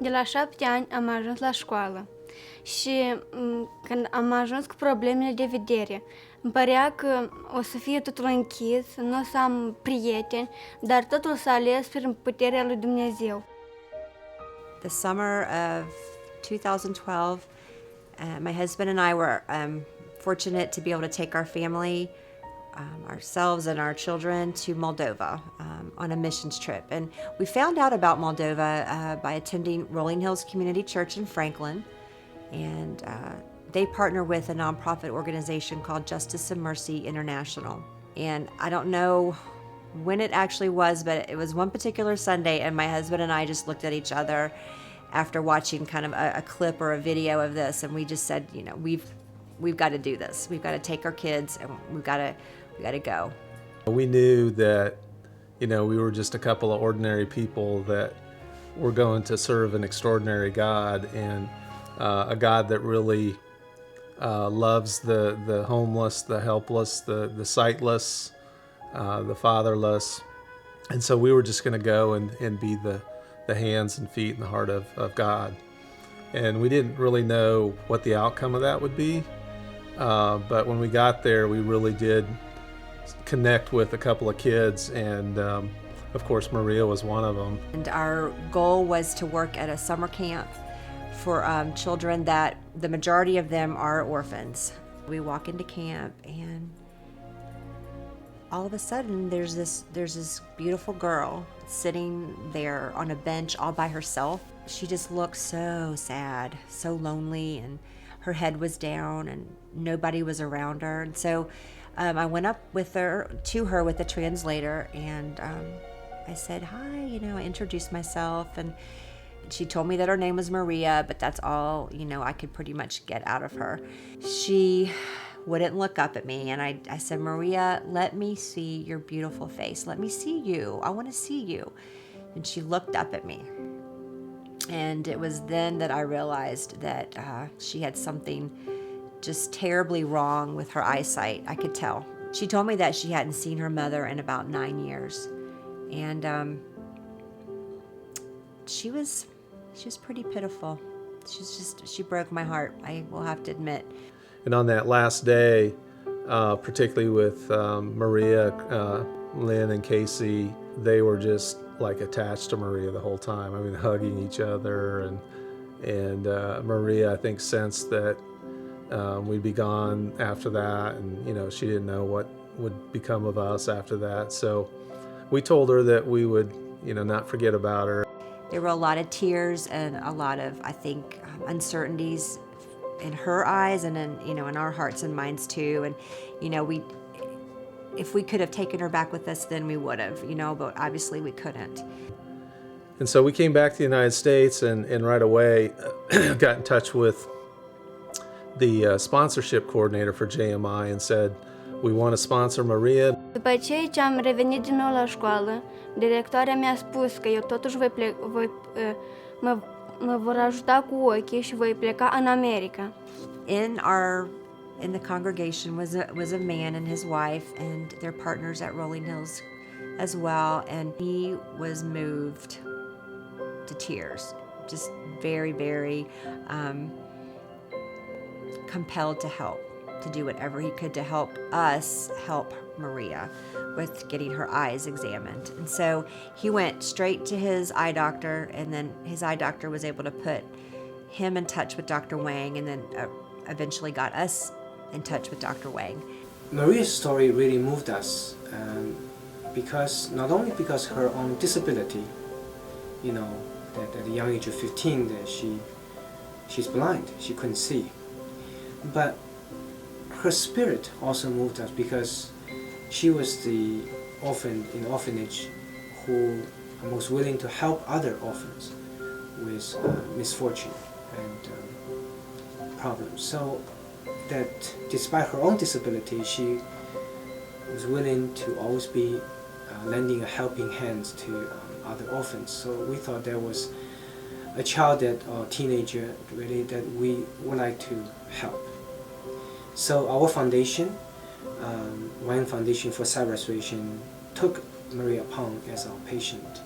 De la 7 ani am ajuns la școală și când am ajuns cu problemele de vedere, îmi părea că o să fie totul închis, nu o să am prieteni, dar totul s-a ales prin puterea lui Dumnezeu. The summer of 2012, my husband and I were fortunate to be able to take our family, ourselves and our children, to Moldova on a missions trip. And we found out about Moldova by attending Rolling Hills Community Church in Franklin. And they partner with a nonprofit organization called Justice and Mercy International. And I don't know when it actually was, but it was one particular Sunday, and my husband and I just looked at each other after watching kind of a clip or a video of this, and we just said, you know, we've got to do this. We've got to take our kids, and we got to go. We knew that, you know, we were just a couple of ordinary people that were going to serve an extraordinary God, and a God that really loves the homeless, the helpless, the sightless, the fatherless. And so we were just going to go and be the hands and feet and the heart of God. And we didn't really know what the outcome of that would be. But when we got there, we really did connect with a couple of kids, and of course Maria was one of them. And our goal was to work at a summer camp for children that the majority of them are orphans. We walk into camp, and all of a sudden there's this beautiful girl sitting there on a bench all by herself. She just looked so sad, so lonely, and her head was down and nobody was around her. And so I went up to her with a translator, and I said, hi, you know, I introduced myself, and she told me that her name was Maria, but that's all, you know, I could pretty much get out of her. She wouldn't look up at me, and I said, Maria, let me see your beautiful face. Let me see you. I want to see you. And she looked up at me. And it was then that I realized that she had something just terribly wrong with her eyesight. I could tell. She told me that she hadn't seen her mother in about 9 years. And she was pretty pitiful. She broke my heart, I will have to admit. And on that last day, particularly with Maria, Lynn, and Casey, they were just like attached to Maria the whole time. I mean, hugging each other, and Maria, I think, sensed that we'd be gone after that, and you know, she didn't know what would become of us after that. So we told her that we would, you know, not forget about her. There were a lot of tears and a lot of, I think, uncertainties in her eyes, and in our hearts and minds too. And you know, if we could have taken her back with us, then we would have, you know, but obviously we couldn't. And so we came back to the United States, and right away got in touch with the sponsorship coordinator for JMI and said, we want to sponsor Maria. După ce am revenit din nou la școală, directoarea mi-a spus că eu totuși mă vor ajuta cu ochii și voi pleca în America. In the congregation was a man and his wife, and their partners at Rolling Hills as well, and he was moved to tears, just very, very compelled to help, to do whatever he could to help us help Maria with getting her eyes examined. And so he went straight to his eye doctor, and then his eye doctor was able to put him in touch with Dr. Wang, and then eventually got us in touch with Dr. Wang. Maria's story really moved us, because not only because her own disability, you know, that at the young age of 15 that she's blind, she couldn't see, but her spirit also moved us because she was the orphan in orphanage who was willing to help other orphans with misfortune and problems. So that despite her own disability, she was willing to always be lending a helping hand to other orphans. So we thought there was a child or teenager really that we would like to help. So our foundation, Wang Foundation for Sight Restoration, took Maria Pang as our patient.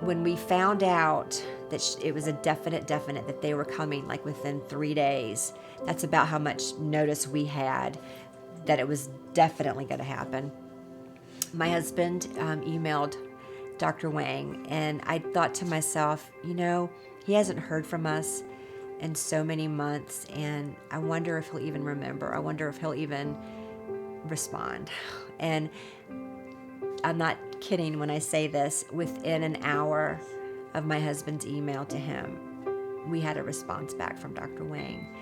when we found out that it was a definite that they were coming like within 3 days, that's about how much notice we had that it was definitely going to happen. My husband emailed Dr. Wang, and I thought to myself, he hasn't heard from us in so many months, and I wonder if he'll even remember. I wonder if he'll even respond. And I'm not kidding when I say this. Within an hour of my husband's email to him, we had a response back from Dr. Wang,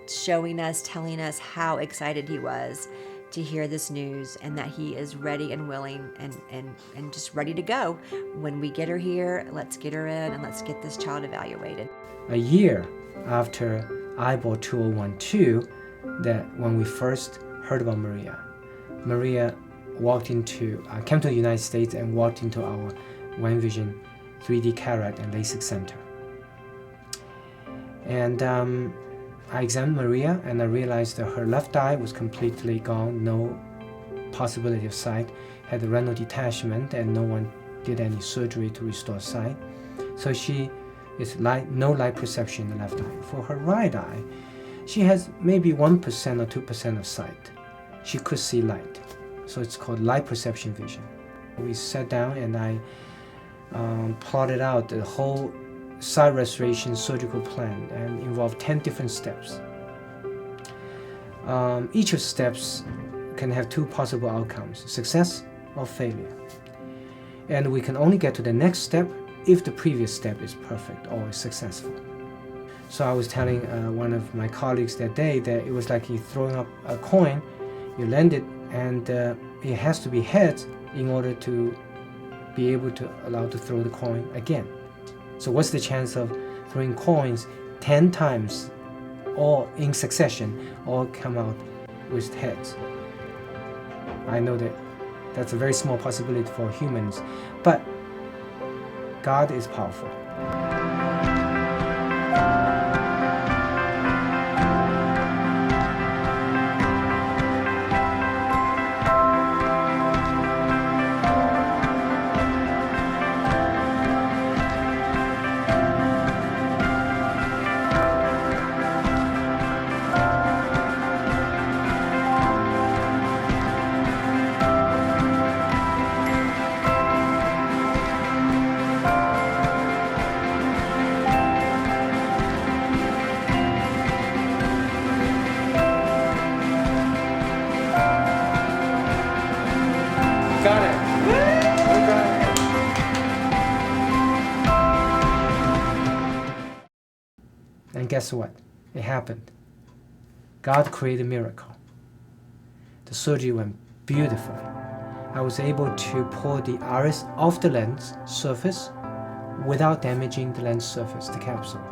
telling us how excited he was to hear this news, and that he is ready and willing and just ready to go. When we get her here, let's get her in and let's get this child evaluated. A year after IBOR 2012, that when we first heard about Maria came to the United States and walked into our Wang Vision 3D Cataract and LASIK Center. And I examined Maria, and I realized that her left eye was completely gone, no possibility of sight, had a retinal detachment, and no one did any surgery to restore sight. So she is no light perception in the left eye. For her right eye, she has maybe 1% or 2% of sight. She could see light. So it's called light perception vision. We sat down and I plotted out the whole sight restoration surgical plan, and involved 10 different steps. Each of the steps can have 2 possible outcomes, success or failure. And we can only get to the next step if the previous step is perfect or is successful. So I was telling one of my colleagues that day that it was like you throwing up a coin, you land it, and it has to be heads in order to be able to allow to throw the coin again. So what's the chance of throwing coins 10 times all in succession, all come out with heads? I know that that's a very small possibility for humans, but God is powerful. Got it. And guess what? It happened. God created a miracle. The surgery went beautifully. I was able to pull the iris off the lens surface without damaging the lens surface, the capsule.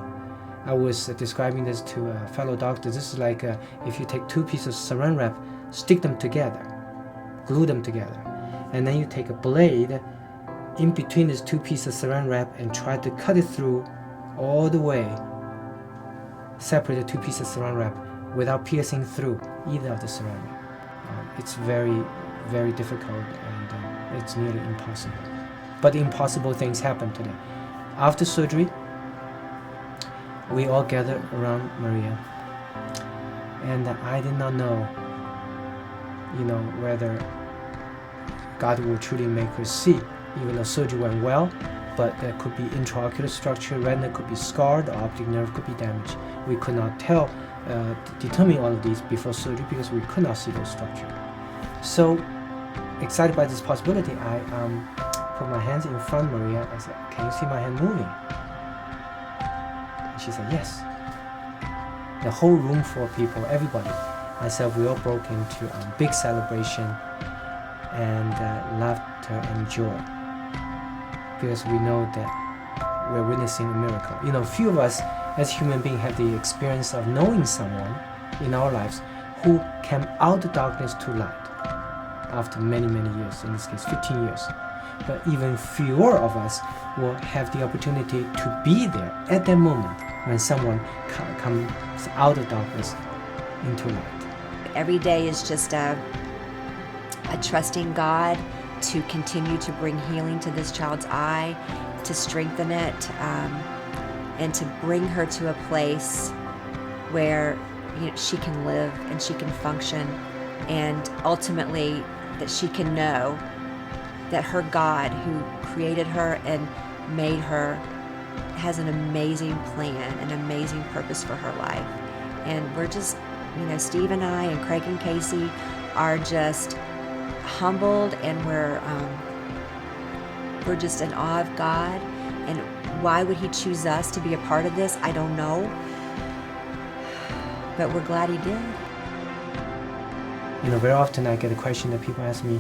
I was describing this to a fellow doctor. This is like if you take 2 pieces of saran wrap, stick them together, glue them together, and then you take a blade in between these 2 pieces of saran wrap and try to cut it through all the way, separate the 2 pieces of saran wrap without piercing through either of the saran wrap. It's very, very difficult, and it's nearly impossible. But impossible things happen today. After surgery, we all gathered around Maria, and I did not know, whether God will truly make her see. Even though surgery went well, but there could be intraocular structure, retina could be scarred, or optic nerve could be damaged. We could not determine all of these before surgery because we could not see those structures. So, excited by this possibility, I put my hands in front of Maria. I said, "Can you see my hand moving?" And she said, "Yes." The whole room full of people, everybody, myself, we all broke into a big celebration and laughter and joy, because we know that we're witnessing a miracle. Few of us as human beings have the experience of knowing someone in our lives who came out of darkness to light after many, many years, in this case 15 years. But even fewer of us will have the opportunity to be there at that moment when someone comes out of darkness into light. Every day is just a trusting God to continue to bring healing to this child's eye, to strengthen it, and to bring her to a place where she can live and she can function, and ultimately that she can know that her God, who created her and made her, has an amazing plan, an amazing purpose for her life. And we're just, Steve and I and Craig and Casey are just humbled, and we're just in awe of God. And why would he choose us to be a part of this? I don't know. But we're glad he did. Very often I get a question that people ask me,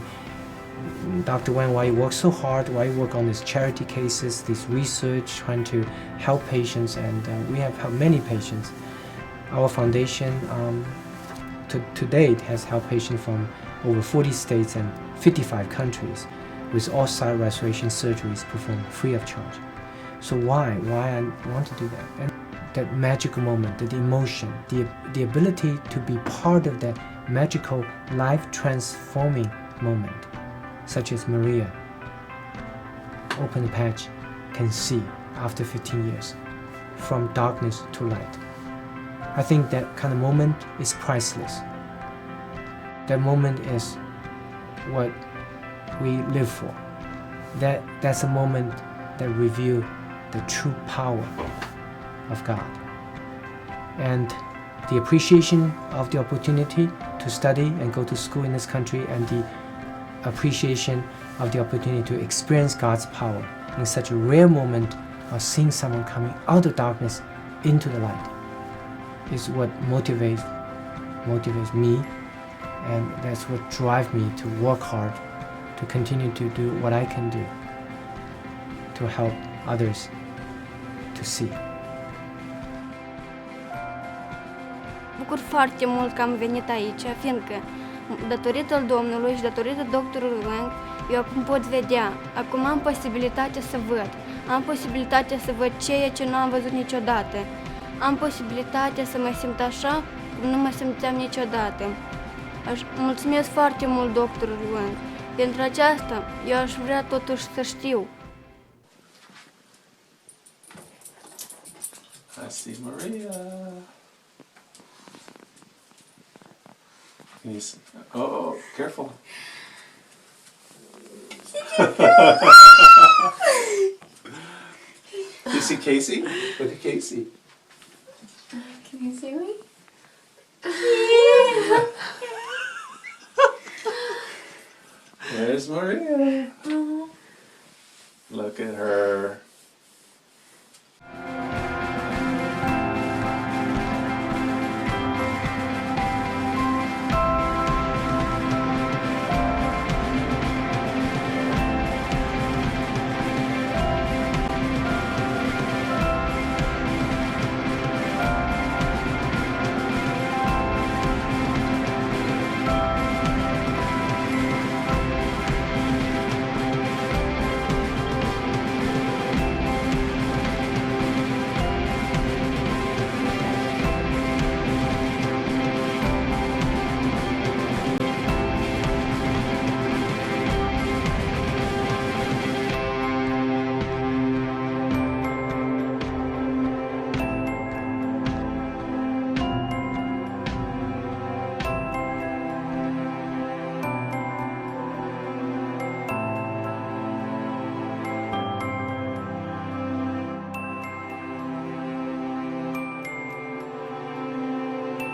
Dr. Wen, why you work so hard? Why you work on these charity cases, this research, trying to help patients? And we have helped many patients. Our foundation to date has helped patients from over 40 states and 55 countries with all site restoration surgeries performed free of charge. So why I want to do that? And that magical moment, the emotion, the ability to be part of that magical, life-transforming moment, such as Maria, open the patch, can see after 15 years, from darkness to light. I think that kind of moment is priceless. That moment is what we live for. That's a moment that reveals the true power of God. And the appreciation of the opportunity to study and go to school in this country, and the appreciation of the opportunity to experience God's power in such a rare moment of seeing someone coming out of darkness into the light is what motivates me, and that's what drives me to work hard, to continue to do what I can do to help others to see. Bucur foarte mult că am venit aici, fiindcă datorită Domnului și datorită doctorului Wang, eu acum pot vedea, acum am posibilitatea să văd. Am posibilitatea să văd ceea ce nu am văzut niciodată. Am posibilitatea să mă simt așa cum nu mă simțeam niciodată. Mulțumesc foarte mult doctorului Wang. Pentru aceasta, eu aș vrea totuși să știu. I see Maria. He's, oh, careful. You see Casey? Look at Casey. Can you see me? There's Maria. Look at her.